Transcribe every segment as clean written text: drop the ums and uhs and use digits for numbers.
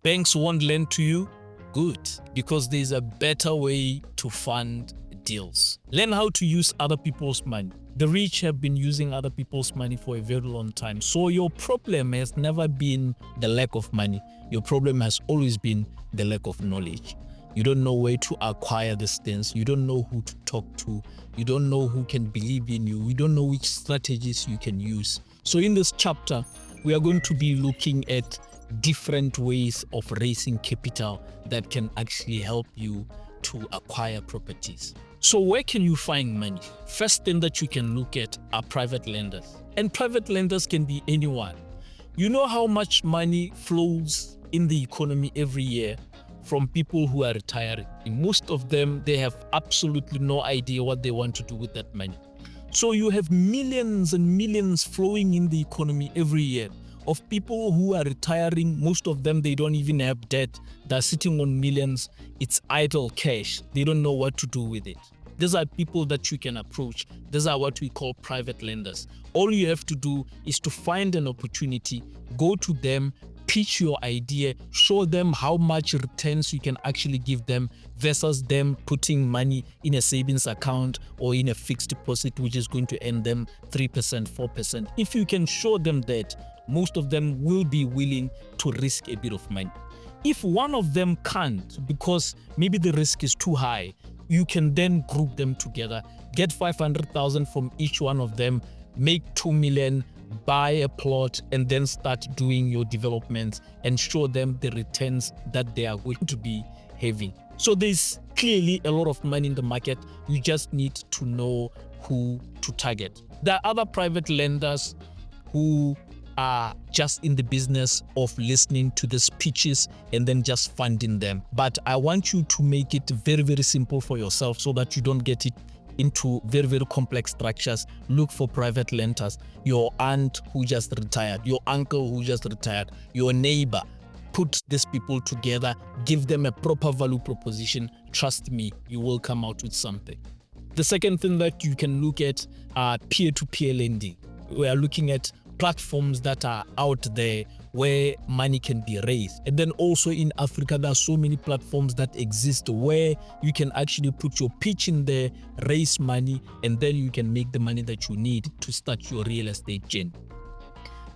Banks won't lend to you? Good, because there's a better way to fund deals. Learn how to use other people's money. The rich have been using other people's money for a very long time. So your problem has never been the lack of money. Your problem has always been the lack of knowledge. You don't know where to acquire these things. You don't know who to talk to. You don't know who can believe in you. You don't know which strategies you can use. So in this chapter, we are going to be looking at different ways of raising capital that can actually help you to acquire properties. So where can you find money? First thing that you can look at are private lenders. And private lenders can be anyone. You know how much money flows in the economy every year from people who are retiring. Most of them, they have absolutely no idea what they want to do with that money. So you have millions and millions flowing in the economy every year of people who are retiring. Most of them, they don't even have debt. They're sitting on millions. It's idle cash. They don't know what to do with it. These are people that you can approach. These are what we call private lenders. All you have to do is to find an opportunity, go to them, pitch your idea, show them how much returns you can actually give them versus them putting money in a savings account or in a fixed deposit, which is going to earn them 3%, 4%. If you can show them that, most of them will be willing to risk a bit of money. If one of them can't, because maybe the risk is too high, you can then group them together, get 500,000 from each one of them, make 2 million, buy a plot, and then start doing your developments and show them the returns that they are going to be having. So there's clearly a lot of money in the market. You just need to know who to target. There are other private lenders who are just in the business of listening to the speeches and then just funding them. But I want you to make it very, very simple for yourself so that you don't get it into very, very complex structures. Look for private lenders. Your aunt who just retired, your uncle who just retired, your neighbor. Put these people together, give them a proper value proposition. Trust me, you will come out with something. The second thing that you can look at are peer-to-peer lending. We are looking at platforms that are out there where money can be raised. And then also in Africa, there are so many platforms that exist where you can actually put your pitch in there, raise money, and then you can make the money that you need to start your real estate journey.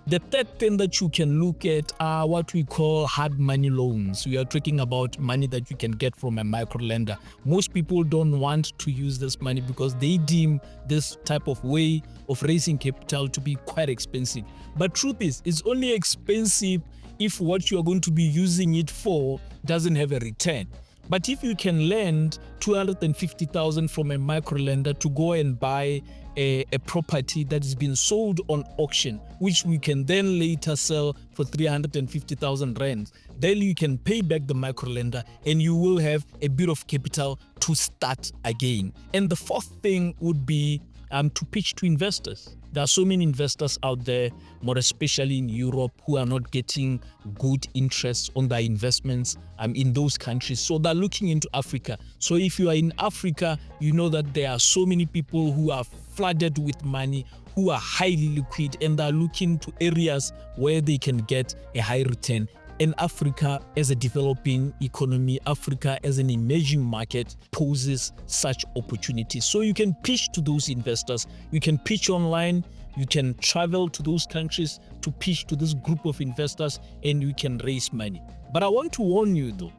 The third thing that you can look at are what we call hard money loans. We are talking about money that you can get from a micro lender. Most people don't want to use this money because they deem this type of way of raising capital to be quite expensive. But truth is, it's only expensive if what you are going to be using it for doesn't have a return. But if you can lend 250,000 from a micro lender to go and buy a property that has been sold on auction, which we can then later sell for 350,000 rand, then you can pay back the micro lender and you will have a bit of capital to start again. And the fourth thing would be to pitch to investors. There are so many investors out there, more especially in Europe, who are not getting good interest on their investments in those countries. So they're looking into Africa. So if you are in Africa, you know that there are so many people who are flooded with money, who are highly liquid, and they're looking to areas where they can get a high return. And Africa as a developing economy, Africa as an emerging market poses such opportunities. So you can pitch to those investors, you can pitch online, you can travel to those countries to pitch to this group of investors, and you can raise money. But I want to warn you though,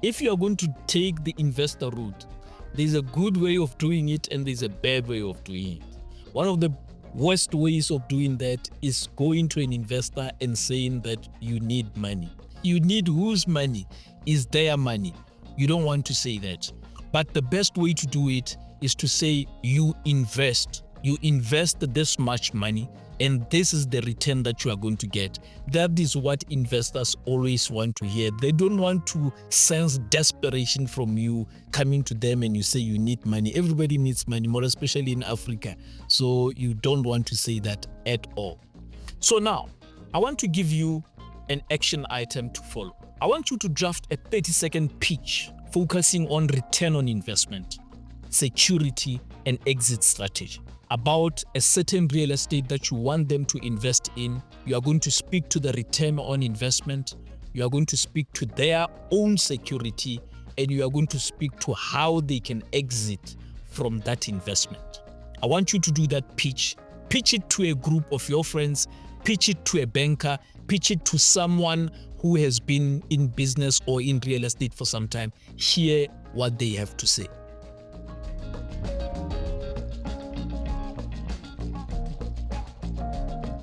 if you are going to take the investor route, there's a good way of doing it and there's a bad way of doing it. One of the worst ways of doing that is going to an investor and saying that you need money. You need whose money? Is their money. You don't want to say that. But the best way to do it is to say you invest. You invest this much money and this is the return that you are going to get. That is what investors always want to hear. They don't want to sense desperation from you coming to them and you say you need money. Everybody needs money, more especially in Africa. So you don't want to say that at all. So now, I want to give you an action item to follow. I want you to draft a 30-second pitch focusing on return on investment, security, and exit strategy. About a certain real estate that you want them to invest in. You are going to speak to the return on investment. You are going to speak to their own security, and you are going to speak to how they can exit from that investment. I want you to do that pitch. Pitch it to a group of your friends, pitch it to a banker, pitch it to someone who has been in business or in real estate for some time. Hear what they have to say.